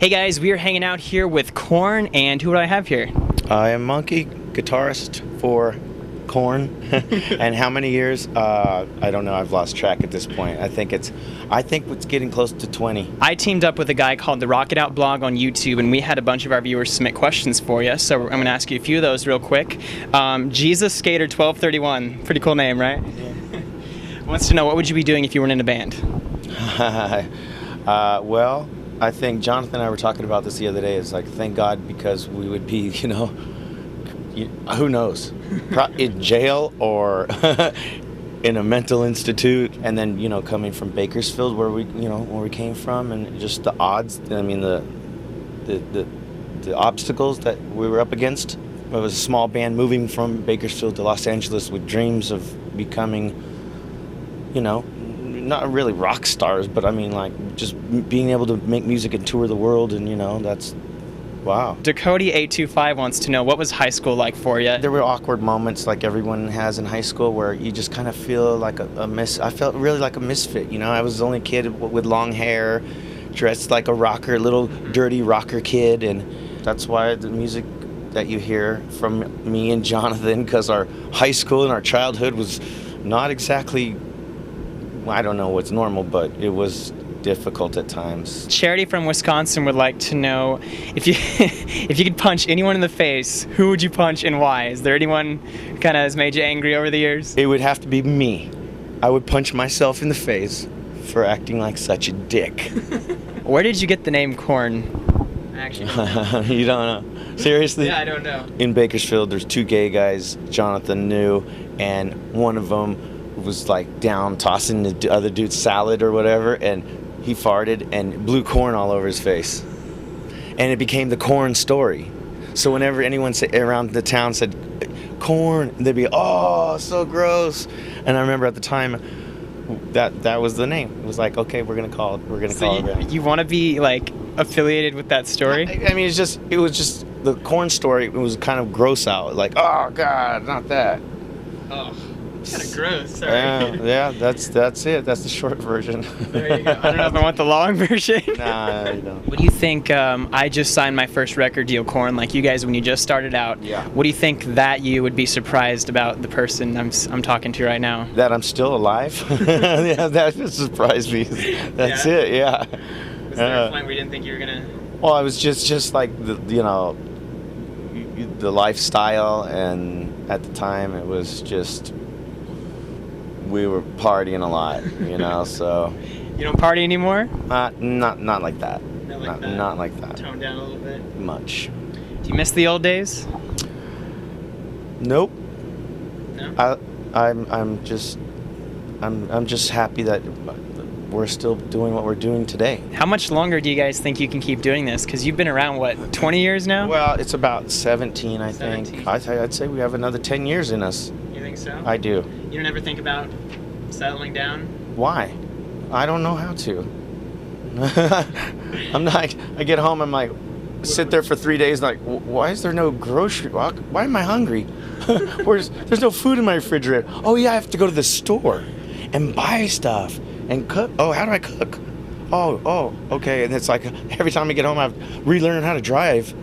Hey guys, we are hanging out here with Korn, and who do I have here? I am Munky, guitarist for Korn. And how many years? I don't know. I've lost track at this point. I think it's getting close to 20. I teamed up with a guy called the Rocket Out blog on YouTube, and we had a bunch of our viewers submit questions for you. So I'm going to ask you a few of those real quick. Jesus Skater 1231, pretty cool name, right? Yeah. Wants to know, what would you be doing if you weren't in a band? Well, I think Jonathan and I were talking about this the other day. It's like, thank God, because we would be, who knows, in jail or in a mental institute. And then, coming from Bakersfield, where we came from, and just the odds. I mean, the obstacles that we were up against. It was a small band moving from Bakersfield to Los Angeles with dreams of becoming, not really rock stars, but I mean, like, just being able to make music and tour the world, and that's, wow. Dakota825 wants to know, what was high school like for you? There were awkward moments like everyone has in high school where you just kind of feel like I felt really like a misfit, I was the only kid with long hair, dressed like a rocker, little dirty rocker kid, and that's why the music that you hear from me and Jonathan, because our high school and our childhood was not exactly, I don't know what's normal, but it was difficult at times. Charity from Wisconsin would like to know, if you could punch anyone in the face, who would you punch and why? Is there anyone who kind of has made you angry over the years? It would have to be me. I would punch myself in the face for acting like such a dick. Where did you get the name Korn? I actually don't know. You don't know? Seriously? Yeah, I don't know. In Bakersfield, there's two gay guys Jonathan knew, and one of them was like down tossing the other dude's salad or whatever, and he farted and blew corn all over his face, and it became the Korn story. So whenever anyone around the town said Korn, they'd be, oh, so gross. And I remember at the time that was the name. It was like, okay, we're gonna call it. You want to be like affiliated with that story? I mean, it was just the Korn story. It was kind of gross out, like, oh God, not that. Oh. Kind of gross, sorry. Yeah, that's it. That's the short version. There you go. I don't know if I want the long version. Nah, I don't. What do you think, I just signed my first record deal, Korn, like you guys when you just started out. Yeah. What do you think that you would be surprised about the person I'm talking to right now? That I'm still alive? Yeah, that just surprised me. That's it, yeah. Was there a point where you didn't think you were going to... Well, I was just like, the lifestyle, and at the time it was just... we were partying a lot, so... You don't party anymore? Not like that. Not like that. Tone down a little bit? Much. Do you miss the old days? Nope. No? I'm just happy that we're still doing what we're doing today. How much longer do you guys think you can keep doing this? Because you've been around, what, 20 years now? Well, it's about 17, I think. I'd say we have another 10 years in us. You think so? I do. You don't ever think about settling down? Why? I don't know how to. I get home, I'm like, sit there for 3 days, like, why is there no grocery? Why am I hungry? There's no food in my refrigerator. Oh yeah, I have to go to the store and buy stuff and cook. Oh, how do I cook? Oh, okay. And it's like every time I get home, I've relearned how to drive.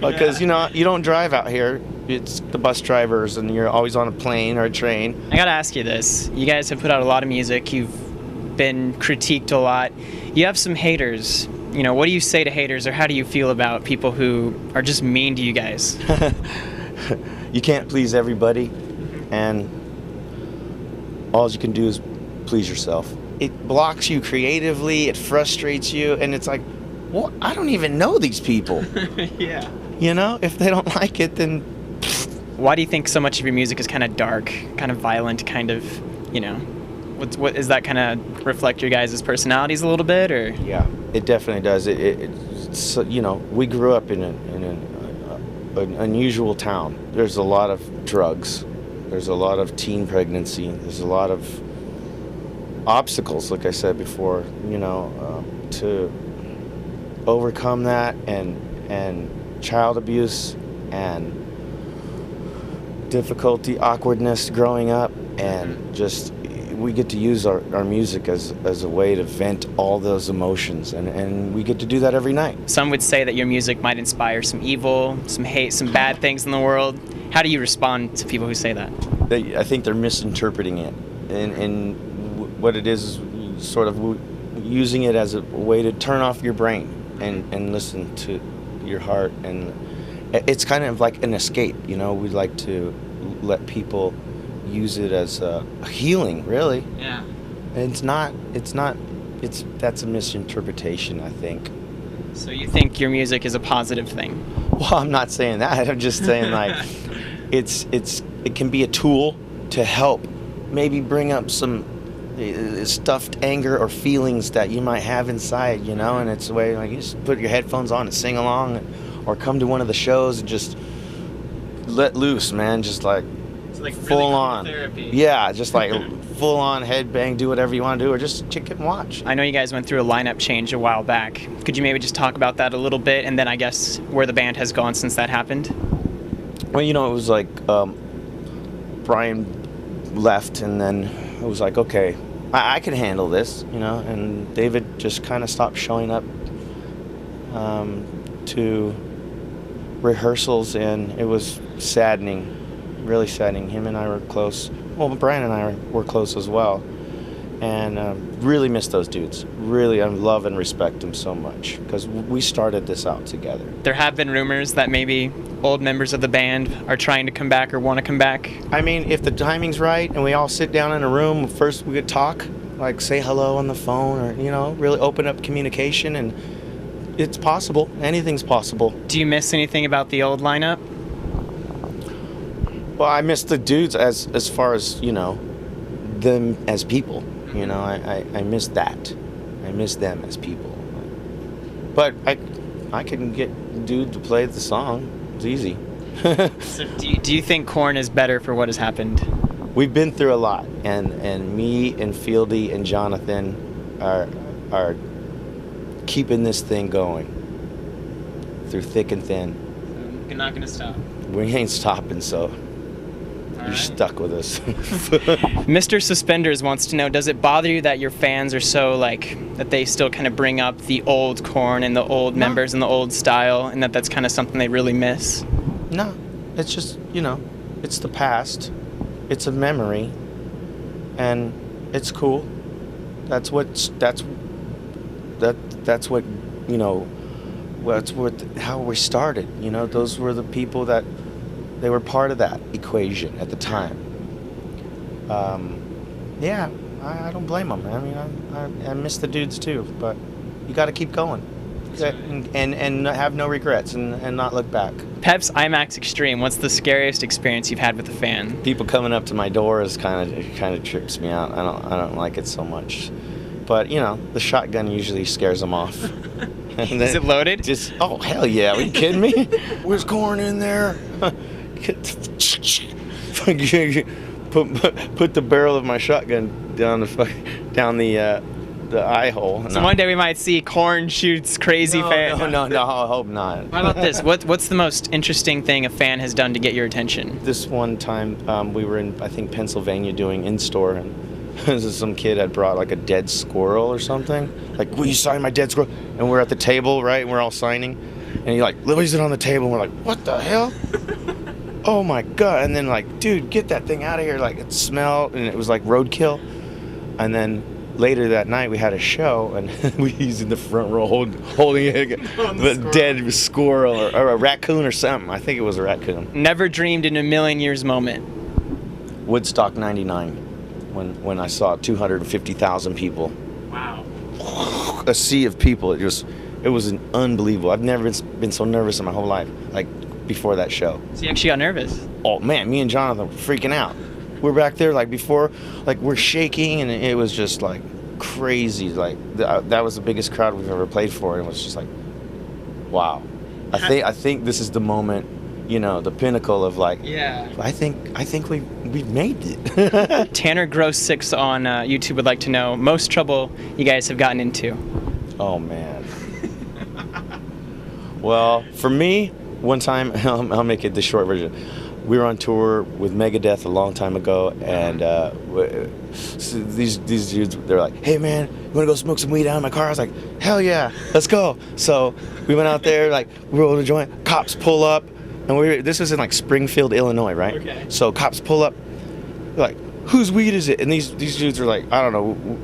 Because, you don't drive out here. It's the bus drivers, and you're always on a plane or a train. I gotta ask you this. You guys have put out a lot of music. You've been critiqued a lot. You have some haters. What do you say to haters, or how do you feel about people who are just mean to you guys? You can't please everybody, and all you can do is please yourself. It blocks you creatively, it frustrates you, and it's like, well, I don't even know these people. Yeah. If they don't like it, then... Why do you think so much of your music is kind of dark, kind of violent, kind of, what is that kind of reflect your guys' personalities a little bit, or? Yeah, it definitely does. It's, we grew up in an unusual town. There's a lot of drugs. There's a lot of teen pregnancy. There's a lot of obstacles, like I said before, to overcome that, and child abuse, and difficulty, awkwardness growing up, and just we get to use our music as a way to vent all those emotions, and we get to do that every night. Some would say that your music might inspire some evil, some hate, some bad things in the world. How do you respond to people who say that? I think they're misinterpreting it, and what it is sort of using it as a way to turn off your brain and listen to your heart, and it's kind of like an escape, you know. We like to let people use it as a healing, really. Yeah. And that's a misinterpretation, I think. So you think your music is a positive thing? Well, I'm not saying that. I'm just saying like it can be a tool to help maybe bring up some stuffed anger or feelings that you might have inside, you know. And it's a way, like, you just put your headphones on and sing along, or come to one of the shows and just let loose, man. Just like, it's like full really cool on therapy. Yeah, just like full on headbang, do whatever you want to do, or just kick it and watch. I know you guys went through a lineup change a while back. Could you maybe just talk about that a little bit, and then I guess where the band has gone since that happened? Well, you know, it was like Bryan left, and then it was like, okay, I can handle this, you know. And David just kind of stopped showing up to rehearsals, and it was saddening, really saddening. Him and I were close. Well, Bryan and I were close as well, and really miss those dudes. Really, I love and respect them so much, because we started this out together. There have been rumors that maybe old members of the band are trying to come back or want to come back. I mean, if the timing's right and we all sit down in a room, first we could talk, like say hello on the phone, or, you know, really open up communication, and it's possible. Anything's possible. Do you miss anything about the old lineup? Well, I miss the dudes as far as, you know, them as people. You know, I miss that. I miss them as people. But I can get dude to play the song. It's easy. So do you think Korn is better for what has happened? We've been through a lot, and me and Fieldy and Jonathan are keeping this thing going through thick and thin. You're not gonna stop. We ain't stopping, so you're stuck with us. Mr. Suspenders wants to know, does it bother you that your fans are so, like, that they still kind of bring up the old Korn and the old members and the old style, and that's kind of something they really miss? No, it's just, you know, it's the past. It's a memory, and it's cool. That's what, you know, how we started. You know, those were the people that, they were part of that equation at the time. Yeah, I don't blame them. I mean, I miss the dudes too, but you got to keep going, and have no regrets, and not look back. Pep's IMAX Extreme, what's the scariest experience you've had with a fan? People coming up to my door is kind of trips me out. I don't like it so much, but you know, the shotgun usually scares them off. Is it loaded? Just, oh hell yeah! Are you kidding me? Where's Korn in there? Put the barrel of my shotgun down the eye hole. So one day we might see Korn shoots crazy fan. No, I hope not. How about this? What's the most interesting thing a fan has done to get your attention? This one time, we were in, I think, Pennsylvania doing in-store, and some kid had brought like a dead squirrel or something. Like, will you sign my dead squirrel? And we're at the table, right? And we're all signing. And he like lays it on the table, and we're like, what the hell? Oh my God. And then like, dude, get that thing out of here. Like, it smelled, and it was like roadkill. And then later that night we had a show, and we was in the front row holding the dead squirrel or a raccoon or something. I think it was a raccoon. Never dreamed in a million years moment. Woodstock 99, when I saw 250,000 people. Wow. A sea of people. It was unbelievable. I've never been so nervous in my whole life, like before that show. So you actually got nervous? Oh man, me and Jonathan were freaking out. We're back there like before, like we're shaking, and it was just like crazy. Like that was the biggest crowd we've ever played for, and it was just like, wow. I think this is the moment, you know, the pinnacle of like. Yeah. I think we made it. Tanner Gross 6 on YouTube would like to know, most trouble you guys have gotten into. Oh man. Well, for me, one time, I'll make it the short version. we were on tour with Megadeth a long time ago, and so these dudes, they're like, "Hey man, you wanna go smoke some weed out in my car?" I was like, "Hell yeah, let's go!" So we went out there, like we rolled a joint. Cops pull up, and this was in like Springfield, Illinois, right? Okay. So cops pull up, like, "Whose weed is it?" And these dudes are like, I don't know,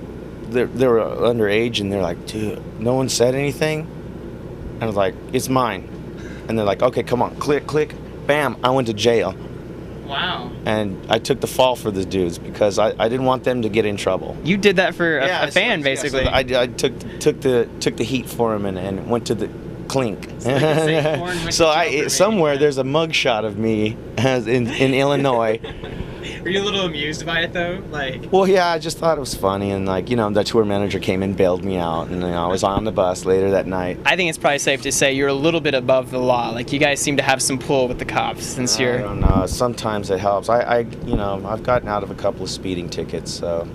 they were underage, and they're like, "Dude, no one said anything." And I was like, "It's mine." And they're like, "Okay, come on, click, click." Bam, I went to jail. Wow. And I took the fall for the dudes because I didn't want them to get in trouble. You did that for a fan, basically. Yeah, so I took the heat for him and went to the clink. So somewhere there's a mugshot of me in Illinois. Were you a little amused by it though? Like. Well, yeah, I just thought it was funny, and like, you know, the tour manager came and bailed me out, and I was on the bus later that night. I think it's probably safe to say you're a little bit above the law. Like, you guys seem to have some pull with the cops since you're. I don't know. Sometimes it helps. I've gotten out of a couple of speeding tickets, so.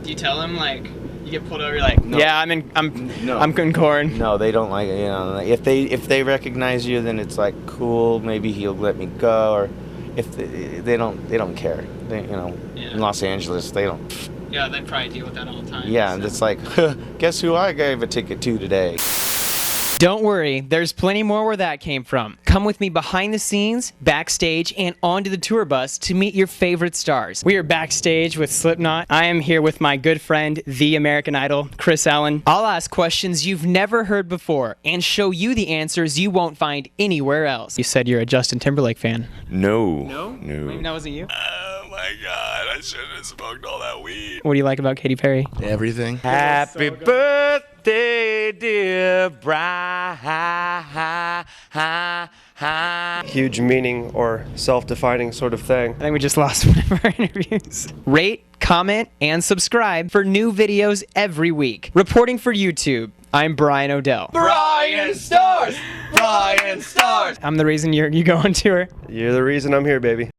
Do you tell them, like, you get pulled over, you're like, No. yeah, I'm in Korn. No, they don't like it. You know, if they recognize you, then it's like, cool. Maybe he'll let me go, or if they don't care. They, you know, Yeah. in Los Angeles, they don't. Yeah, they probably deal with that all the time. Yeah, so. and it's like, guess who I gave a ticket to today? Don't worry, there's plenty more where that came from. Come with me behind the scenes, backstage, and onto the tour bus to meet your favorite stars. We are backstage with Slipknot. I am here with my good friend, the American Idol, Chris Allen. I'll ask questions you've never heard before and show you the answers you won't find anywhere else. You said you're a Justin Timberlake fan. No. No? Maybe that wasn't you? Oh my god, I shouldn't have smoked all that weed. What do you like about Katy Perry? Everything. Happy birthday, dear Brian. Huge meaning or self-defining sort of thing. I think we just lost one of our interviews. Rate, comment, and subscribe for new videos every week. Reporting for YouTube, I'm Brian O'Dell. BryanStars! BryanStars! I'm the reason you go on tour. You're the reason I'm here, baby.